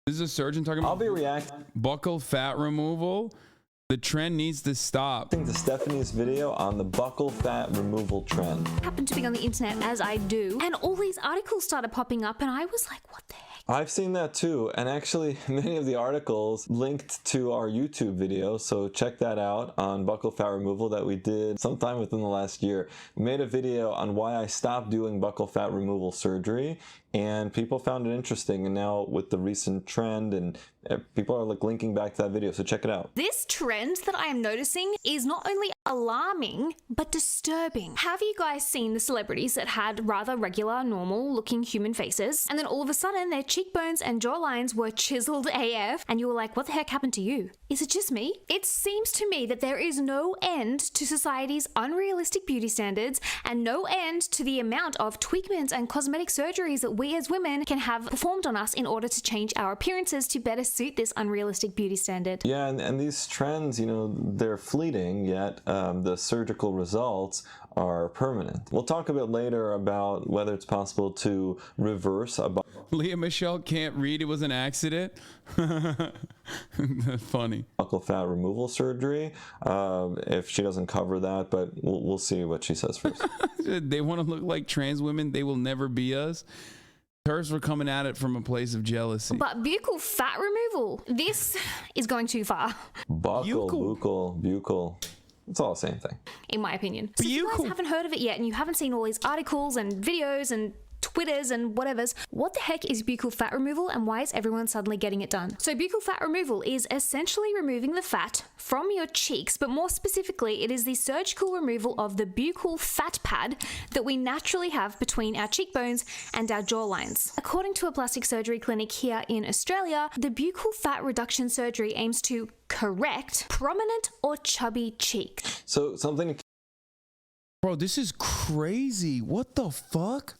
This is a surgeon talking I'll about be reacting buccal fat removal. The trend needs to stop. to Stephanie's video on the buccal fat removal trend. Happened to be on the internet as I do, and all these articles started popping up, and I was like, what the heck? I've seen that too, and actually many of the articles linked to our YouTube video, so check that out on buccal fat removal that we did sometime within the last year. We made a video on why I stopped doing buccal fat removal surgery, and people found it interesting, and now with the recent trend, and people are like linking back to that video, so check it out. This trend that I am noticing is not only alarming, but disturbing. Have you guys seen the celebrities that had rather regular, normal looking human faces, and then all of a sudden their cheekbones and jawlines were chiseled AF, and you were like, what the heck happened to you? Is it just me? It seems to me that there is no end to society's unrealistic beauty standards, and no end to the amount of tweakments and cosmetic surgeries that we as women can have performed on us in order to change our appearances to better suit this unrealistic beauty standard. Yeah, and these trends, you know, they're fleeting, yet the surgical results are permanent. We'll talk a bit later about whether it's possible to reverse a Leah Michelle can't read. It was an accident. Funny. buccal fat removal surgery, if she doesn't cover that, but we'll see what she says first. They want to look like trans women. They will never be us. Hers were coming at it from a place of jealousy. But buccal fat removal, this is going too far. Buccal. It's all the same thing. In my opinion. So if you guys haven't heard of it yet and you haven't seen all these articles and videos and Twitters and whatevers, what the heck is buccal fat removal and why is everyone suddenly getting it done? So buccal fat removal is essentially removing the fat from your cheeks, but more specifically, it is the surgical removal of the buccal fat pad that we naturally have between our cheekbones and our jawlines. According to a plastic surgery clinic here in Australia, the buccal fat reduction surgery aims to correct prominent or chubby cheeks. So something... Bro, this is crazy. What the fuck?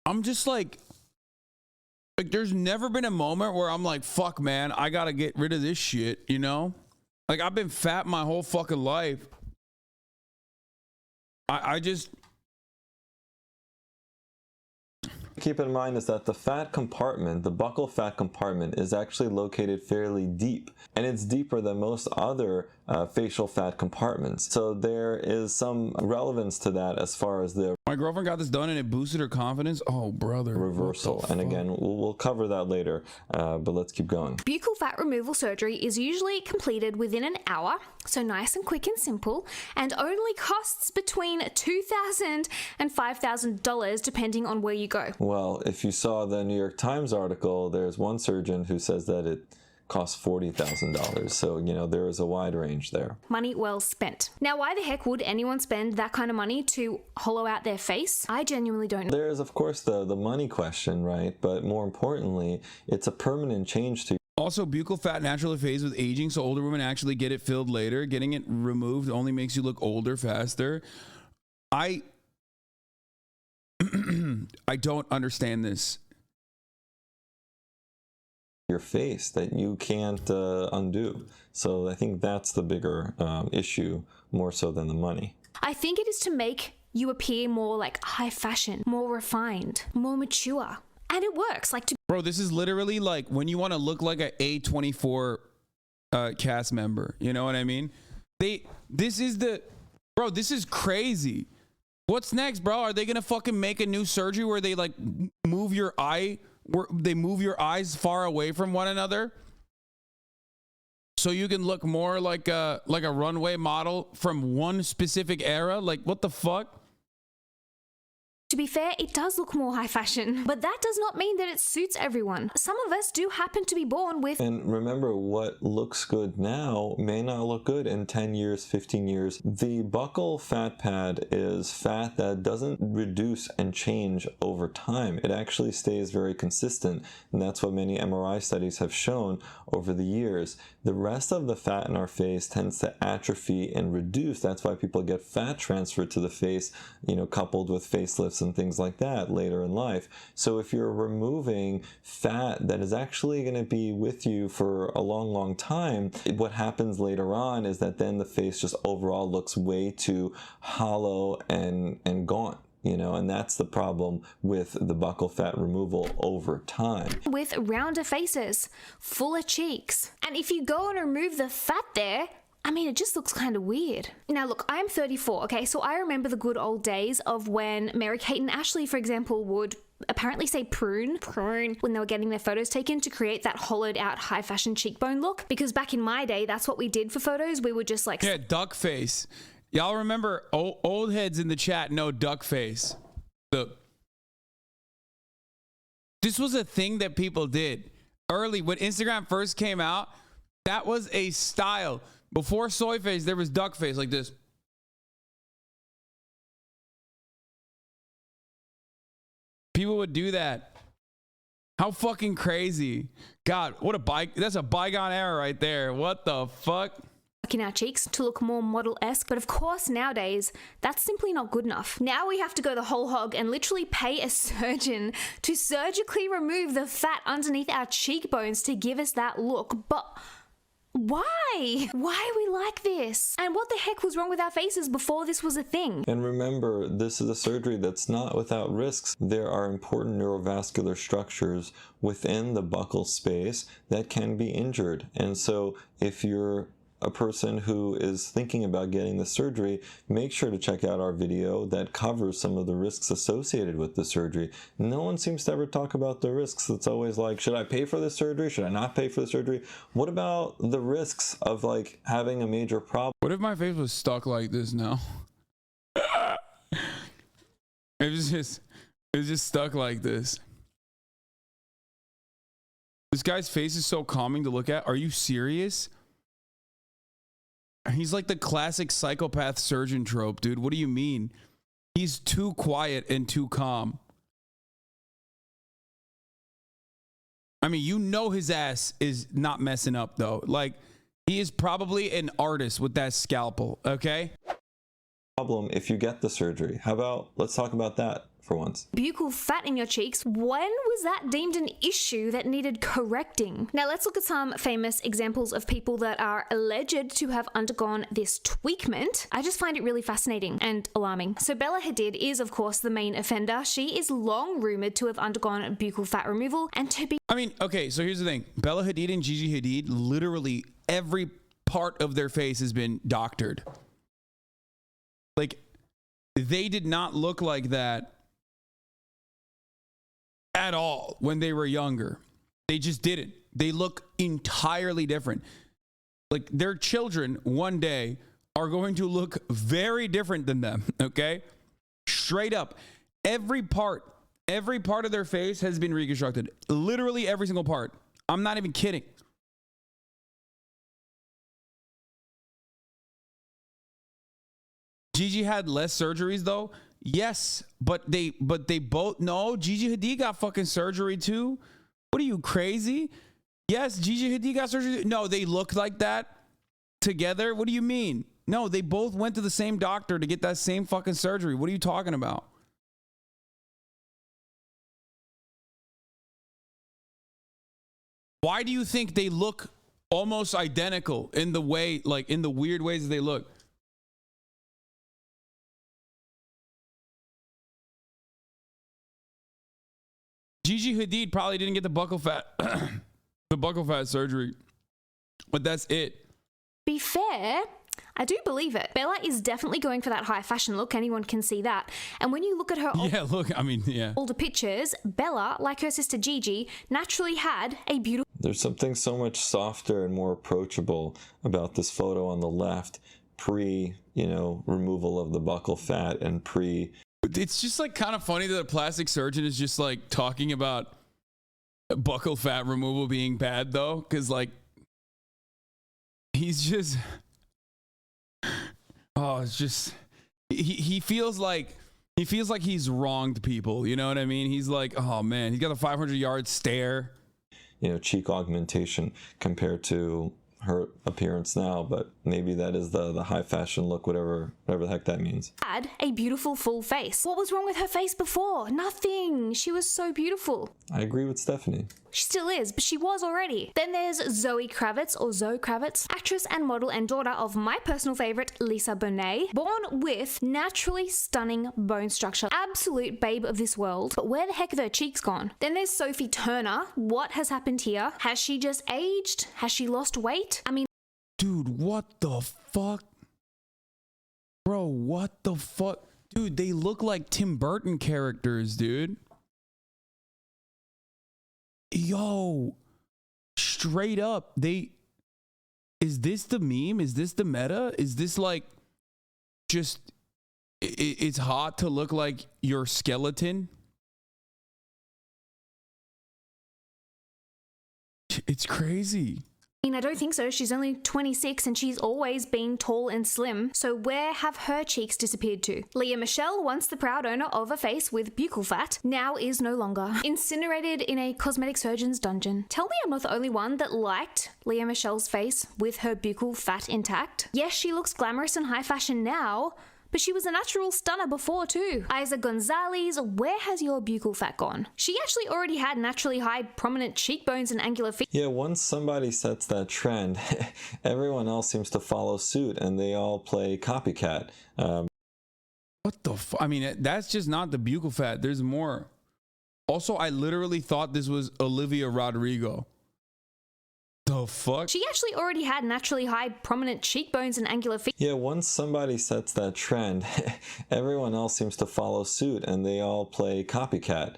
I'm just like there's never been a moment where I'm like, fuck, man, I gotta get rid of this shit, you know? Like, I've been fat my whole fucking life. I just... Keep in mind is that the fat compartment, the buccal fat compartment, is actually located fairly deep, and it's deeper than most other facial fat compartments. So there is some relevance to that as far as the... My girlfriend got this done and it boosted her confidence. Oh, brother. Reversal. And again, we'll cover that later, but let's keep going. Buccal fat removal surgery is usually completed within an hour, so nice and quick and simple, and only costs between $2,000 and $5,000 depending on where you go. Well, if you saw the New York Times article, there's one surgeon who says that it costs $40,000. So, you know, there is a wide range there. Money well spent. Now, why the heck would anyone spend that kind of money to hollow out their face? I genuinely don't know. There is, of course, the money question, right? But more importantly, it's a permanent change to... Also, buccal fat naturally fades with aging, so older women actually get it filled later. Getting it removed only makes you look older faster. I don't understand this. Your face that you can't undo. So I think that's the bigger issue, more so than the money. I think it is to make you appear more like high fashion, more refined, more mature. And it works. Bro, this is literally like when you want to look like a A24 cast member. You know what I mean? This is crazy. What's next, bro? Are they gonna fucking make a new surgery where they like move your eye, where they move your eyes far away from one another, so you can look more like a runway model from one specific era? Like, what the fuck? To be fair, it does look more high fashion, but that does not mean that it suits everyone. Some of us do happen to be born with... And remember, what looks good now may not look good in 10 years, 15 years. The buccal fat pad is fat that doesn't reduce and change over time. It actually stays very consistent, and that's what many MRI studies have shown over the years. The rest of the fat in our face tends to atrophy and reduce. That's why people get fat transferred to the face, you know, coupled with facelifts and things like that later in life. So if you're removing fat that is actually going to be with you for a long time, what happens later on is that then the face just overall looks way too hollow and gaunt. you know, and that's the problem with the buccal fat removal over time. With rounder faces, fuller cheeks. And if you go and remove the fat there, I mean, it just looks kind of weird. Now look, I'm 34, okay? So I remember the good old days of when Mary-Kate and Ashley, for example, would apparently say prune when they were getting their photos taken to create that hollowed out high fashion cheekbone look. Because back in my day, that's what we did for photos. We would just like... Yeah, duck face. Y'all remember old heads in the chat know duck face. This was a thing that people did early when Instagram first came out. That was a style. Before soy face, there was duck face like this. People would do that. How fucking crazy. God, what a that's a bygone era right there. What the fuck? In our cheeks to look more model-esque, but of course nowadays that's simply not good enough. Now we have to go the whole hog and literally pay a surgeon to surgically remove the fat underneath our cheekbones to give us that look. But why? Why are we like this? And what the heck was wrong with our faces before this was a thing? And remember, this is a surgery that's not without risks. There are important neurovascular structures within the buccal space that can be injured. And so if you're a person who is thinking about getting the surgery, make sure to check out our video that covers some of the risks associated with the surgery. No one seems to ever talk about the risks. It's always like, should I pay for this surgery? Should I not pay for the surgery? What about the risks of like having a major problem? What if my face was stuck like this now? It was just stuck like this. This guy's face is so calming to look at. Are you serious? He's like the classic psychopath surgeon trope, dude. What do you mean? He's too quiet and too calm. I mean, you know his ass is not messing up, though. Like, he is probably an artist with that scalpel, okay? Problem if you get the surgery. How about, let's talk about that for once. Buccal fat in your cheeks. When was that deemed an issue that needed correcting? Now let's look at some famous examples of people that are alleged to have undergone this tweakment. I just find it really fascinating and alarming. So Bella Hadid is of course the main offender. She is long rumored to have undergone buccal fat removal and to be... I mean, okay, so here's the thing. Bella Hadid and Gigi Hadid, literally every part of their face has been doctored. Like, they did not look like that at all when they were younger. They just didn't. They look entirely different. Like, their children one day are going to look very different than them, okay? Straight up. Every part of their face has been reconstructed. Literally every single part. I'm not even kidding. Gigi had less surgeries though. Yes, but they both, no, Gigi Hadid got fucking surgery too. What are you, crazy? Yes, Gigi Hadid got surgery. No, they look like that together. What do you mean? No, they both went to the same doctor to get that same fucking surgery. What are you talking about? Why do you think they look almost identical in the way, like in the weird ways that they look? Gigi Hadid probably didn't get the buccal fat surgery, but that's it. Be fair, I do believe it. Bella is definitely going for that high fashion look. Anyone can see that. And when you look at her older pictures, Bella, like her sister Gigi, naturally had a beautiful... There's something so much softer and more approachable about this photo on the left, removal of the buccal fat and pre... It's just like kind of funny that a plastic surgeon is just like talking about buccal fat removal being bad though, because like he's just it's just he feels like he's wronged people, you know what I mean? He's like, oh man, he's got a 500-yard stare, cheek augmentation compared to her appearance now, but maybe that is the high fashion look, whatever the heck that means. Had a beautiful full face. What was wrong with her face before? Nothing. She was so beautiful. I agree with Stephanie. She still is, but she was already. Then there's Zoe Kravitz, or Zoe Kravitz, actress and model and daughter of my personal favorite, Lisa Bonet, born with naturally stunning bone structure. Absolute babe of this world. But where the heck have her cheeks gone? Then there's Sophie Turner. What has happened here? Has she just aged? Has she lost weight? I mean, dude, what the fuck? Bro, what the fuck? Dude, they look like Tim Burton characters, dude. Yo, straight up, is this the meme? Is this the meta? Is this like just it's hot to look like your skeleton? It's crazy. I don't think so. She's only 26 and she's always been tall and slim. So where have her cheeks disappeared to? Leah Michelle, once the proud owner of a face with buccal fat, now is no longer. Incinerated in a cosmetic surgeon's dungeon. Tell me I'm not the only one that liked Leah Michelle's face with her buccal fat intact. Yes, she looks glamorous and high fashion now, but she was a natural stunner before too. Isa Gonzalez, where has your buccal fat gone? She actually already had naturally high prominent cheekbones and angular features. Yeah, once somebody sets that trend, everyone else seems to follow suit and they all play copycat. What the fuck? I mean, that's just not the buccal fat. There's more. Also, I literally thought this was Olivia Rodrigo. The fuck? She actually already had naturally high prominent cheekbones and angular features. Yeah, once somebody sets that trend, everyone else seems to follow suit and they all play copycat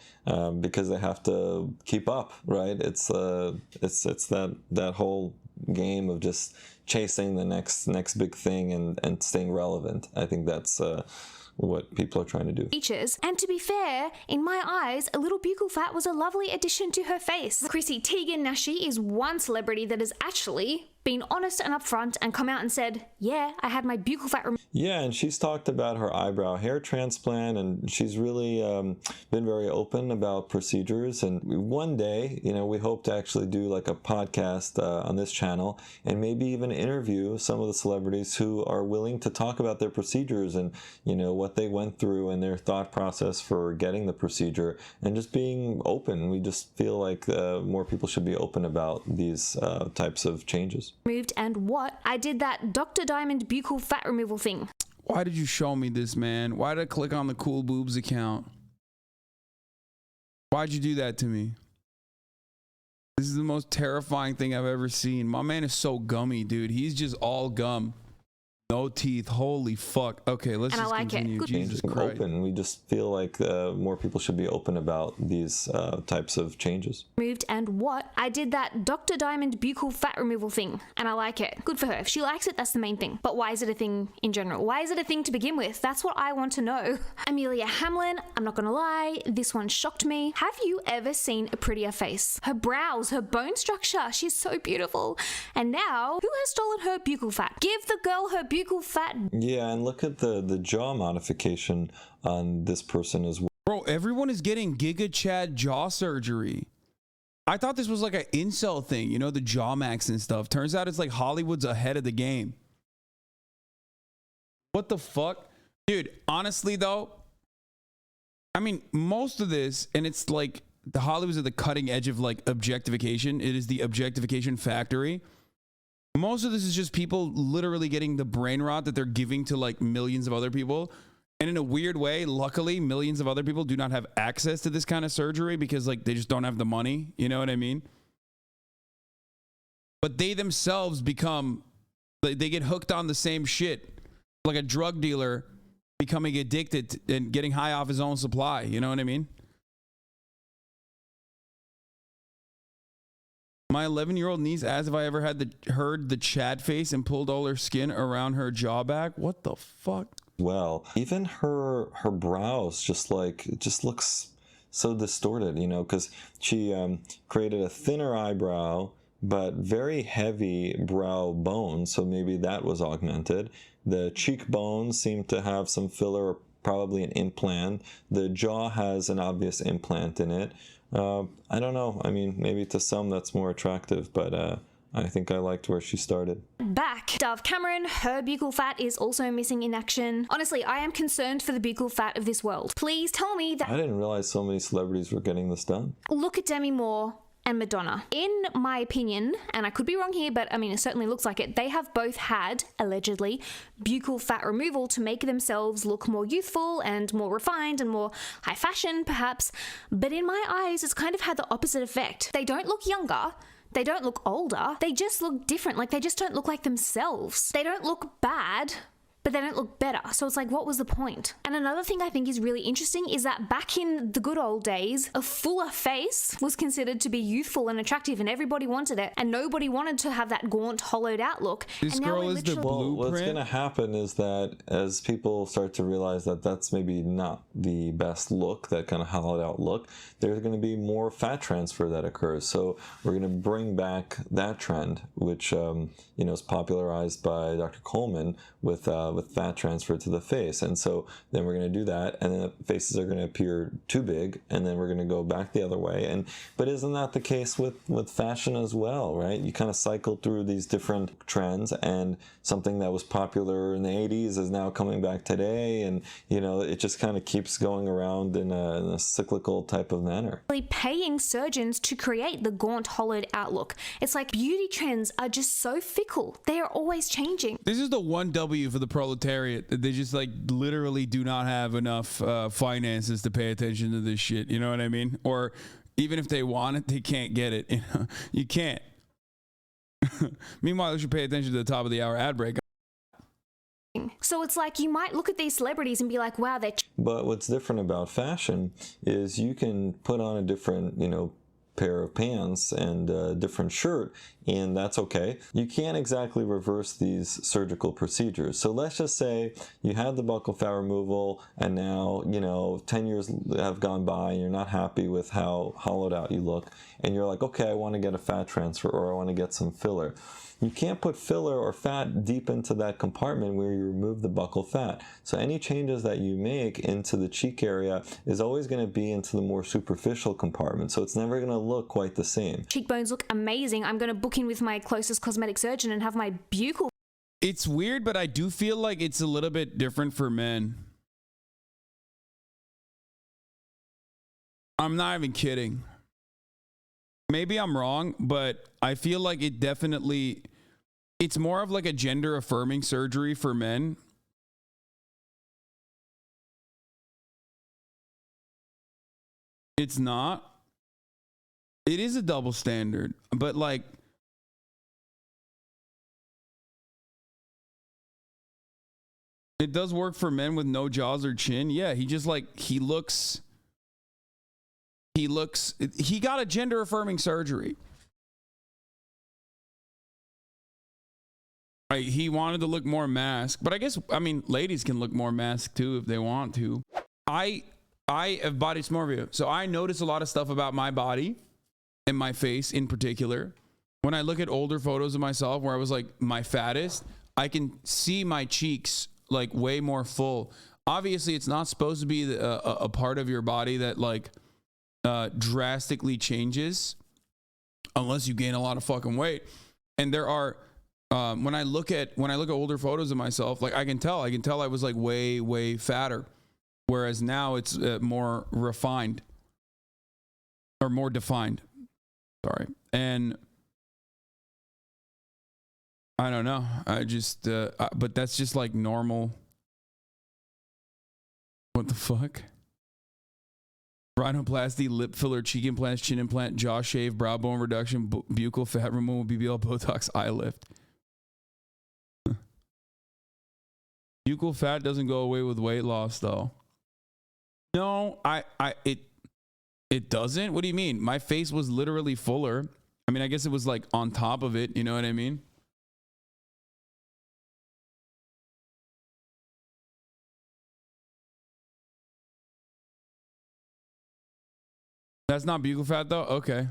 because they have to keep up, right? It's that whole game of just chasing the next big thing and staying relevant. I think that's what people are trying to do. Features. And to be fair, in my eyes, a little buccal fat was a lovely addition to her face. Chrissy Teigen Nashi is one celebrity that has actually been honest and upfront and come out and said, yeah, I had my buccal fat removed. Yeah, and she's talked about her eyebrow hair transplant, and she's really been very open about procedures. And one day, we hope to actually do like a podcast on this channel and maybe even interview some of the celebrities who are willing to talk about their procedures and, what they went through and their thought process for getting the procedure and just being open. We just feel like more people should be open about these types of changes. Removed and what? I did that Dr. Diamond buccal fat removal thing. Why did you show me this, man? Why did I click on the Cool Boobs account? Why'd you do that to me? This is the most terrifying thing I've ever seen. My man is so gummy, dude. He's just all gum. No teeth. Holy fuck. Okay, let's just continue. Jesus Christ. Open. We just feel like more people should be open about these types of changes. Removed and what? I did that Dr. Diamond buccal fat removal thing, and I like it. Good for her. If she likes it, that's the main thing. But why is it a thing in general? Why is it a thing to begin with? That's what I want to know. Amelia Hamlin, I'm not gonna lie, this one shocked me. Have you ever seen a prettier face? Her brows, her bone structure, she's so beautiful. And now, who has stolen her buccal fat? Give the girl her buccal fat. Yeah, and look at the jaw modification on this person as well. Bro, everyone is getting Giga Chad jaw surgery. I thought this was like an incel thing, the jaw max and stuff. Turns out it's like Hollywood's ahead of the game. What the fuck? Dude, honestly though, I mean, most of this, and it's like the Hollywood's at the cutting edge of like objectification. It is the objectification factory. Most of this is just people literally getting the brain rot that they're giving to like millions of other people. And in a weird way, luckily, millions of other people do not have access to this kind of surgery because like they just don't have the money. You know what I mean? But they themselves become, they get hooked on the same shit. Like a drug dealer becoming addicted and getting high off his own supply. You know what I mean? My 11-year-old niece asked if I ever had heard the Chad face and pulled all her skin around her jaw back. What the fuck? Well, even her brows just looks so distorted, because she created a thinner eyebrow but very heavy brow bone, so maybe that was augmented. The cheekbones seem to have some filler or probably an implant. The jaw has an obvious implant in it. I don't know. I mean, maybe to some that's more attractive, but I think I liked where she started. Back. Dove Cameron, her buccal fat is also missing in action. Honestly, I am concerned for the buccal fat of this world. Please tell me that. I didn't realize so many celebrities were getting this done. Look at Demi Moore and Madonna. In my opinion, and I could be wrong here, but I mean, it certainly looks like it, they have both had, allegedly, buccal fat removal to make themselves look more youthful and more refined and more high fashion, perhaps. But in my eyes, it's kind of had the opposite effect. They don't look younger. They don't look older. They just look different. Like, they just don't look like themselves. They don't look bad, but they don't look better. So it's like, what was the point? And another thing I think is really interesting is that back in the good old days, a fuller face was considered to be youthful and attractive, and everybody wanted it, and nobody wanted to have that gaunt, hollowed out look. This and now girl is the Well, blueprint. what's going to happen is that as people start to realize that that's maybe not the best look, that kind of hollowed out look, there's going to be more fat transfer that occurs. So we're going to bring back that trend, which is popularized by Dr. Coleman with fat transfer to the face. And so then we're going to do that, and then the faces are going to appear too big, and then we're going to go back the other way. But isn't that the case with fashion as well, right? You kind of cycle through these different trends, and something that was popular in the 80s is now coming back today, and it just kind of keeps going around in a cyclical type of manner. Paying surgeons to create the gaunt, hollowed outlook. It's like beauty trends are just so fickle. They are always changing. This is the one W for the proletariat. They just like literally do not have enough finances to pay attention to this shit. You know what I mean? Or even if they want it, they can't get it. You can't. Meanwhile, you should pay attention to the top of the hour ad break. So it's like, you might look at these celebrities and be like, wow, they're... But what's different about fashion is you can put on a different, pair of pants and a different shirt, and that's okay. You can't exactly reverse these surgical procedures. So let's just say you had the buccal fat removal, and now 10 years have gone by and you're not happy with how hollowed out you look, and you're like, okay, I want to get a fat transfer, or I want to get some filler. You can't put filler or fat deep into that compartment where you remove the buccal fat. So any changes that you make into the cheek area is always going to be into the more superficial compartment. So it's never going to look quite the same. Cheekbones look amazing. I'm going to book in with my closest cosmetic surgeon and have my buccal... It's weird, but I do feel like it's a little bit different for men. I'm not even kidding. Maybe I'm wrong, but I feel like it's more of like a gender affirming surgery for men. It's not. It is a double standard, but like, it does work for men with no jaws or chin. Yeah, he got a gender affirming surgery. Right, he wanted to look more masked, but I mean, ladies can look more masked too if they want to. I have body dysmorphia, so I notice a lot of stuff about my body and my face in particular. When I look at older photos of myself where I was like my fattest, I can see my cheeks like way more full. Obviously, it's not supposed to be a part of your body that like drastically changes unless you gain a lot of fucking weight. And there are when I look at older photos of myself, like I can tell I was like way fatter, whereas now it's more refined or more defined. Sorry. And I don't know. I just but that's just like normal. What the fuck? Rhinoplasty, lip filler, cheek implants, chin implant, jaw shave, brow bone reduction, buccal fat removal, BBL, Botox, eye lift. Buccal fat doesn't go away with weight loss, though. No, it doesn't. What do you mean? My face was literally fuller. I mean, I guess it was like on top of it. You know what I mean? That's not buccal fat, though. Okay.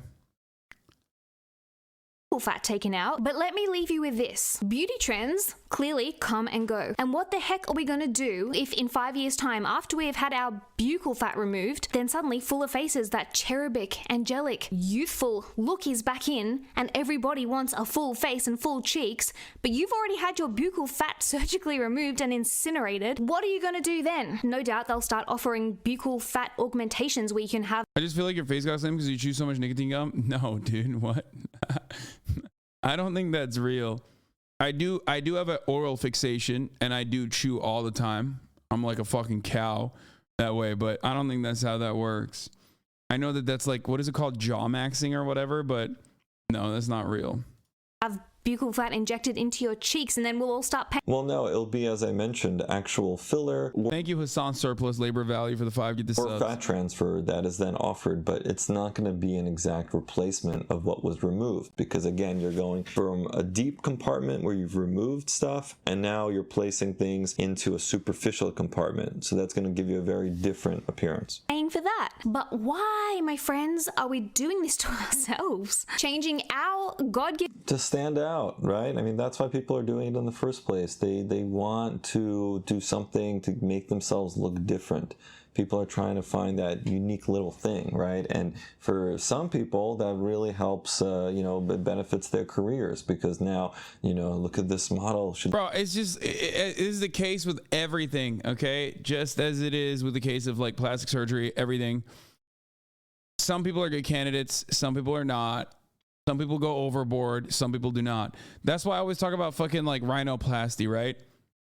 buccal fat taken out, but let me leave you with this. Beauty trends clearly come and go. And what the heck are we going to do if in 5 years' time, after we have had our buccal fat removed, then suddenly fuller faces, that cherubic, angelic, youthful look is back in, and everybody wants a full face and full cheeks, but you've already had your buccal fat surgically removed and incinerated. What are you going to do then? No doubt they'll start offering buccal fat augmentations where you can have... I just feel like your face got slim because you chew so much nicotine gum. No, dude, what? I don't think that's real. I do have an oral fixation and I do chew all the time. I'm like a fucking cow that way, but I don't think that's how that works. I know that that's like, what is it called? Jaw maxing or whatever, but no, that's not real. Have buccal fat injected into your cheeks and then we'll all start paying. Well, no, it'll be, as I mentioned, actual filler. Thank you, Hassan Surplus Labor Value, for the 5 get the Or subs. fat transfer that is then offered, but it's not going to be an exact replacement of what was removed, because again, you're going from a deep compartment where you've removed stuff and now you're placing things into a superficial compartment, so that's going to give you a very different appearance. Paying for that. But why, my friends, are we doing this to ourselves? Changing our God-given... To stand out, right? I mean, that's why people are doing it in the first place. They want to do something to make themselves look different. People are trying to find that unique little thing, right? And for some people, that really helps, it benefits their careers, because now, look at this model. Bro, it's just, it is the case with everything, okay? Just as it is with the case of like plastic surgery, everything. Some people are good candidates, some people are not. Some people go overboard, some people do not. That's why I always talk about fucking like rhinoplasty, right?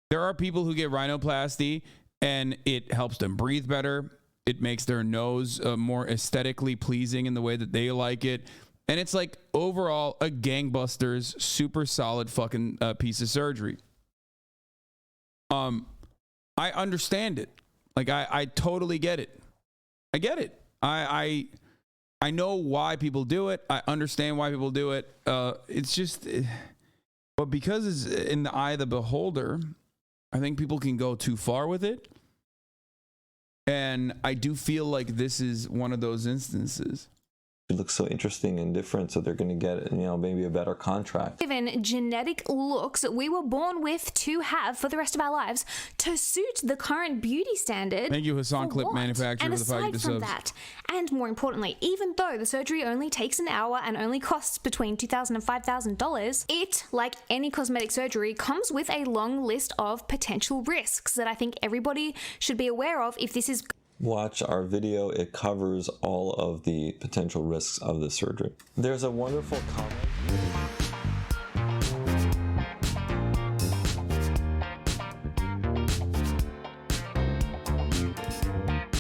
There are people who get rhinoplasty and it helps them breathe better. It makes their nose more aesthetically pleasing in the way that they like it. And it's like overall a gangbusters, super solid fucking piece of surgery. I understand it. Like I totally get it. I get it. I know why people do it. I understand why people do it. It's just, but because it's in the eye of the beholder, I think people can go too far with it. And I do feel like this is one of those instances. It looks so interesting and different, so they're going to get, maybe a better contract. Given genetic looks we were born with to have for the rest of our lives to suit the current beauty standard. Thank you, Hassan Clip Manufacturer, and for the 5 aside get the from subs. that, and more importantly, even though the surgery only takes an hour and only costs between $2,000 and $5,000, it, like any cosmetic surgery, comes with a long list of potential risks that I think everybody should be aware of if this is... Watch our video. It covers all of the potential risks of this surgery. There's a wonderful comment.